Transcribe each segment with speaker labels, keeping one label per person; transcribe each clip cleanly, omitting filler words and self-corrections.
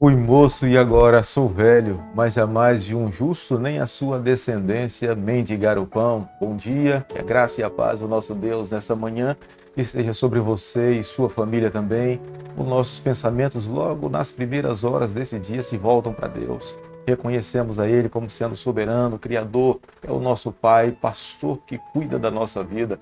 Speaker 1: Fui moço e agora sou velho, mas jamais vi um justo nem a sua descendência mendigar o pão. Bom dia, que a graça e a paz do nosso Deus nessa manhã esteja sobre você e sua família também. Os nossos pensamentos logo nas primeiras horas desse dia se voltam para Deus. Reconhecemos a Ele como sendo soberano, Criador, é o nosso Pai, pastor que cuida da nossa vida.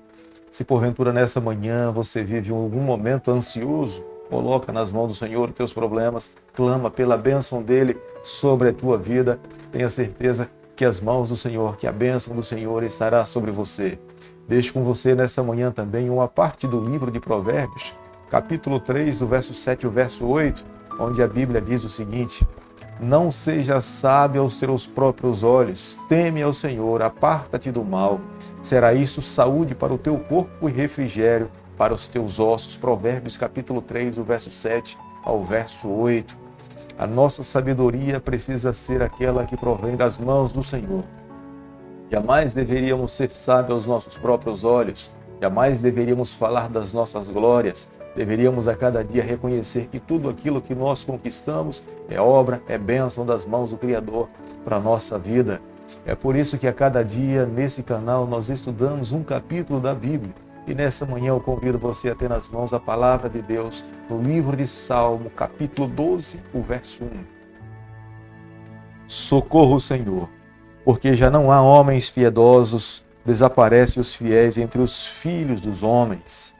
Speaker 1: Se porventura nessa manhã você vive algum momento ansioso, coloca nas mãos do Senhor os teus problemas, clama pela bênção dEle sobre a tua vida. Tenha certeza que as mãos do Senhor, que a bênção do Senhor estará sobre você. Deixo com você nessa manhã também uma parte do livro de Provérbios, capítulo 3, do verso 7 ao verso 8, onde a Bíblia diz o seguinte: não seja sábio aos teus próprios olhos, teme ao Senhor, aparta-te do mal. Será isso saúde para o teu corpo e refrigério para os teus ossos. Provérbios capítulo 3, do verso 7 ao verso 8. A nossa sabedoria precisa ser aquela que provém das mãos do Senhor. Jamais deveríamos ser sábios aos nossos próprios olhos, jamais deveríamos falar das nossas glórias. Deveríamos a cada dia reconhecer que tudo aquilo que nós conquistamos é obra, é bênção das mãos do Criador para a nossa vida. É por isso que a cada dia nesse canal nós estudamos um capítulo da Bíblia. E nessa manhã eu convido você a ter nas mãos a palavra de Deus no livro de Salmo, capítulo 12, o verso 1. Socorro, Senhor, porque já não há homens piedosos, desaparecem os fiéis entre os filhos dos homens.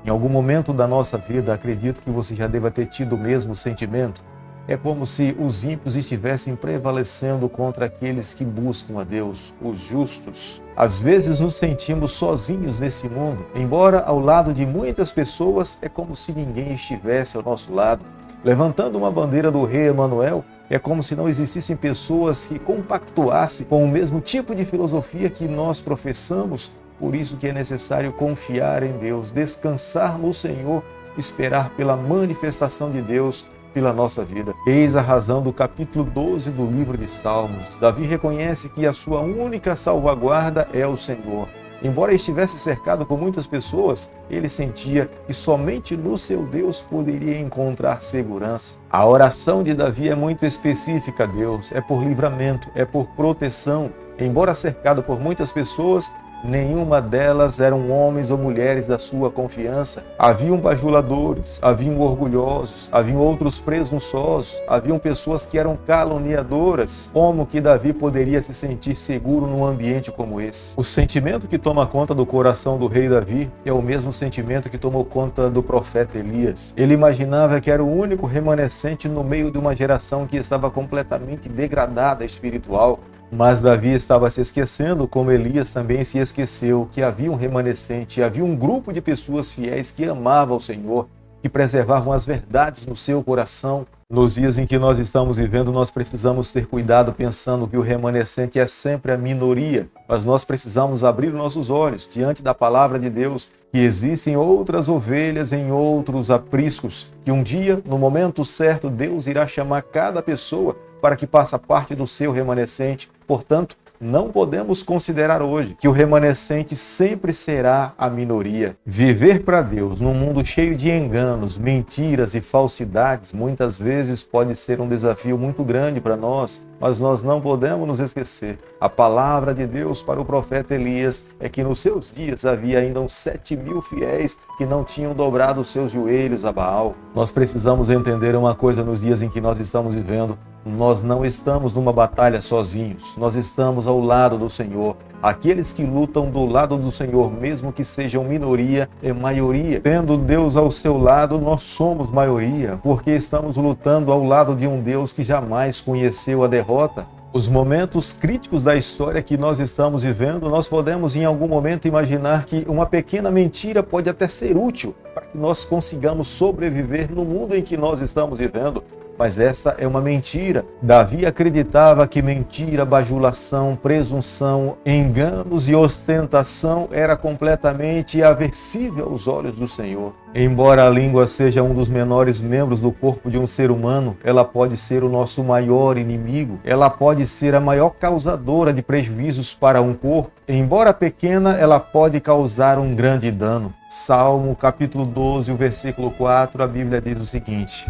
Speaker 1: Em algum momento da nossa vida, acredito que você já deva ter tido o mesmo sentimento. É como se os ímpios estivessem prevalecendo contra aqueles que buscam a Deus, os justos. Às vezes nos sentimos sozinhos nesse mundo, embora ao lado de muitas pessoas é como se ninguém estivesse ao nosso lado. Levantando uma bandeira do rei Emanuel, é como se não existissem pessoas que compactuassem com o mesmo tipo de filosofia que nós professamos. Por isso que é necessário confiar em Deus, descansar no Senhor, esperar pela manifestação de Deus pela nossa vida. Eis a razão do capítulo 12 do livro de Salmos. Davi reconhece que a sua única salvaguarda é o Senhor. Embora estivesse cercado por muitas pessoas, ele sentia que somente no seu Deus poderia encontrar segurança. A oração de Davi é muito específica a Deus, é por livramento, é por proteção. Embora cercado por muitas pessoas, nenhuma delas eram homens ou mulheres da sua confiança. Haviam bajuladores, haviam orgulhosos, haviam outros presunçosos, haviam pessoas que eram caluniadoras. Como que Davi poderia se sentir seguro num ambiente como esse? O sentimento que toma conta do coração do rei Davi é o mesmo sentimento que tomou conta do profeta Elias. Ele imaginava que era o único remanescente no meio de uma geração que estava completamente degradada espiritual. Mas Davi estava se esquecendo, como Elias também se esqueceu, que havia um remanescente, havia um grupo de pessoas fiéis que amavam o Senhor, que preservavam as verdades no seu coração. Nos dias em que nós estamos vivendo, nós precisamos ter cuidado pensando que o remanescente é sempre a minoria, mas nós precisamos abrir nossos olhos diante da palavra de Deus, que existem outras ovelhas em outros apriscos, que um dia, no momento certo, Deus irá chamar cada pessoa para que faça parte do seu remanescente. Portanto, não podemos considerar hoje que o remanescente sempre será a minoria. Viver para Deus num mundo cheio de enganos, mentiras e falsidades muitas vezes pode ser um desafio muito grande para nós, mas nós não podemos nos esquecer. A palavra de Deus para o profeta Elias é que nos seus dias havia ainda uns 7.000 fiéis que não tinham dobrado os seus joelhos a Baal. Nós precisamos entender uma coisa nos dias em que nós estamos vivendo. Nós não estamos numa batalha sozinhos, nós estamos ao lado do Senhor. Aqueles que lutam do lado do Senhor, mesmo que sejam minoria, é maioria. Tendo Deus ao seu lado, nós somos maioria, porque estamos lutando ao lado de um Deus que jamais conheceu a derrota. Os momentos críticos da história que nós estamos vivendo, nós podemos em algum momento imaginar que uma pequena mentira pode até ser útil para que nós consigamos sobreviver no mundo em que nós estamos vivendo. Mas essa é uma mentira. Davi acreditava que mentira, bajulação, presunção, enganos e ostentação era completamente aversivo aos olhos do Senhor. Embora a língua seja um dos menores membros do corpo de um ser humano, ela pode ser o nosso maior inimigo. Ela pode ser a maior causadora de prejuízos para um corpo. Embora pequena, ela pode causar um grande dano. Salmo capítulo 12, o versículo 4, a Bíblia diz o seguinte: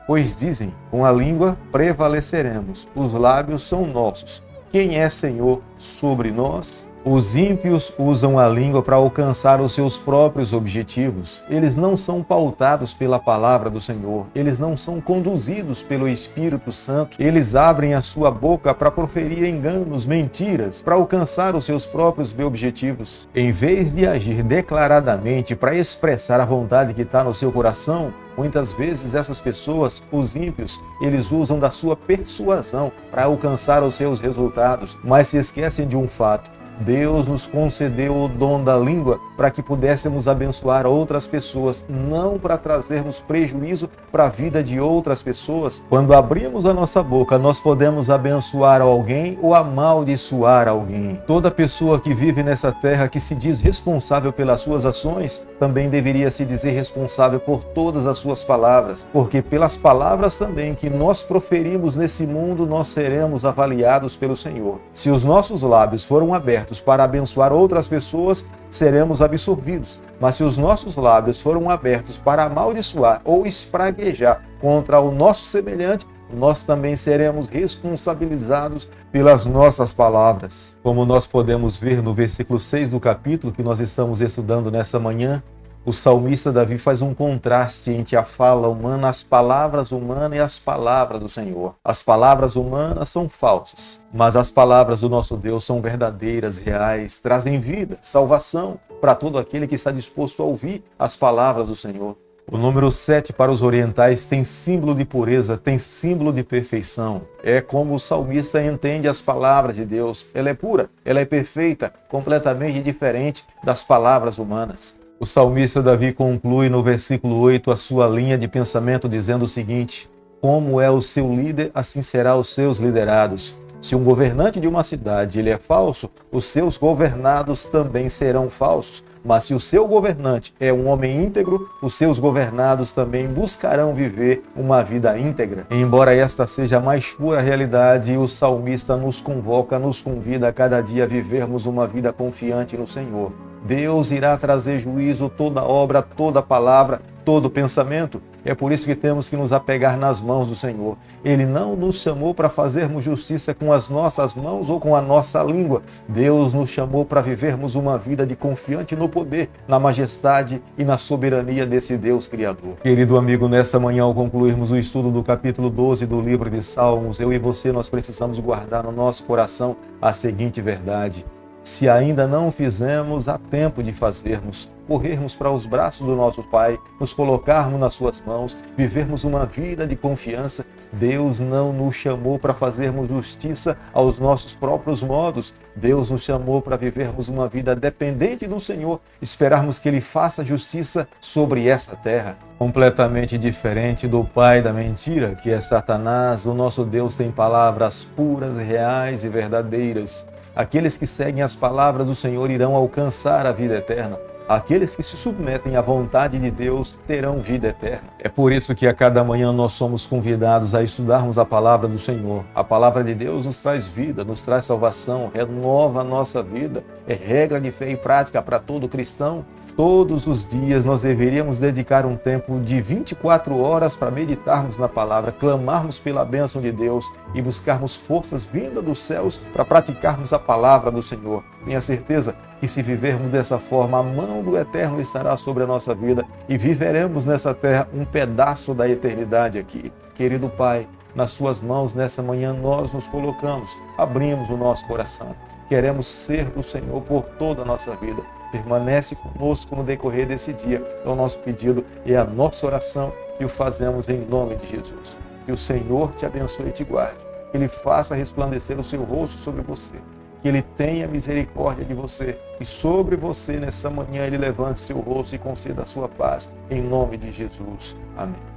Speaker 1: Pois dizem, com a língua prevaleceremos, os lábios são nossos. Quem é Senhor sobre nós? Os ímpios usam a língua para alcançar os seus próprios objetivos. Eles não são pautados pela palavra do Senhor. Eles não são conduzidos pelo Espírito Santo. Eles abrem a sua boca para proferir enganos, mentiras, para alcançar os seus próprios objetivos. Em vez de agir declaradamente para expressar a vontade que está no seu coração, muitas vezes essas pessoas, os ímpios, eles usam da sua persuasão para alcançar os seus resultados, mas se esquecem de um fato. Deus nos concedeu o dom da língua para que pudéssemos abençoar outras pessoas, não para trazermos prejuízo para a vida de outras pessoas. Quando abrimos a nossa boca, nós podemos abençoar alguém ou amaldiçoar alguém. Toda pessoa que vive nessa terra, que se diz responsável pelas suas ações, também deveria se dizer responsável por todas as suas palavras, porque pelas palavras também que nós proferimos nesse mundo, nós seremos avaliados pelo Senhor. Se os nossos lábios foram abertos para abençoar outras pessoas, seremos absorvidos. Mas se os nossos lábios foram abertos para amaldiçoar ou espraguejar contra o nosso semelhante, nós também seremos responsabilizados pelas nossas palavras. Como nós podemos ver no versículo 6 do capítulo que nós estamos estudando nessa manhã, o salmista Davi faz um contraste entre a fala humana, as palavras humanas e as palavras do Senhor. As palavras humanas são falsas, mas as palavras do nosso Deus são verdadeiras, reais, trazem vida, salvação para todo aquele que está disposto a ouvir as palavras do Senhor. O número 7 para os orientais tem símbolo de pureza, tem símbolo de perfeição. É como o salmista entende as palavras de Deus. Ela é pura, ela é perfeita, completamente diferente das palavras humanas. O salmista Davi conclui no versículo 8 a sua linha de pensamento dizendo o seguinte: como é o seu líder, assim será os seus liderados. Se um governante de uma cidade ele é falso, os seus governados também serão falsos. Mas se o seu governante é um homem íntegro, os seus governados também buscarão viver uma vida íntegra. Embora esta seja a mais pura realidade, o salmista nos convoca, nos convida a cada dia a vivermos uma vida confiante no Senhor. Deus irá trazer juízo toda obra, toda palavra, todo pensamento. É por isso que temos que nos apegar nas mãos do Senhor. Ele não nos chamou para fazermos justiça com as nossas mãos ou com a nossa língua. Deus nos chamou para vivermos uma vida de confiante no poder, na majestade e na soberania desse Deus Criador. Querido amigo, nessa manhã, ao concluirmos o estudo do capítulo 12 do livro de Salmos, eu e você, nós precisamos guardar no nosso coração a seguinte verdade: se ainda não fizemos, há tempo de fazermos. Corrermos para os braços do nosso Pai, nos colocarmos nas suas mãos, vivermos uma vida de confiança. Deus não nos chamou para fazermos justiça aos nossos próprios modos. Deus nos chamou para vivermos uma vida dependente do Senhor, esperarmos que Ele faça justiça sobre essa terra. Completamente diferente do pai da mentira, que é Satanás, o nosso Deus tem palavras puras, reais e verdadeiras. Aqueles que seguem as palavras do Senhor irão alcançar a vida eterna. Aqueles que se submetem à vontade de Deus terão vida eterna. É por isso que a cada manhã nós somos convidados a estudarmos a palavra do Senhor. A palavra de Deus nos traz vida, nos traz salvação, renova a nossa vida. É regra de fé e prática para todo cristão. Todos os dias nós deveríamos dedicar um tempo de 24 horas para meditarmos na palavra, clamarmos pela bênção de Deus e buscarmos forças vindas dos céus para praticarmos a palavra do Senhor. Tenha certeza que se vivermos dessa forma, a mão do Eterno estará sobre a nossa vida e viveremos nessa terra um pedaço da eternidade aqui. Querido Pai, nas Suas mãos nessa manhã nós nos colocamos, abrimos o nosso coração. Queremos ser do Senhor por toda a nossa vida. Permanece conosco no decorrer desse dia. É o nosso pedido e é a nossa oração e o fazemos em nome de Jesus. Que o Senhor te abençoe e te guarde. Que Ele faça resplandecer o seu rosto sobre você. Que Ele tenha misericórdia de você e sobre você nessa manhã Ele levante seu rosto e conceda a sua paz. Em nome de Jesus. Amém.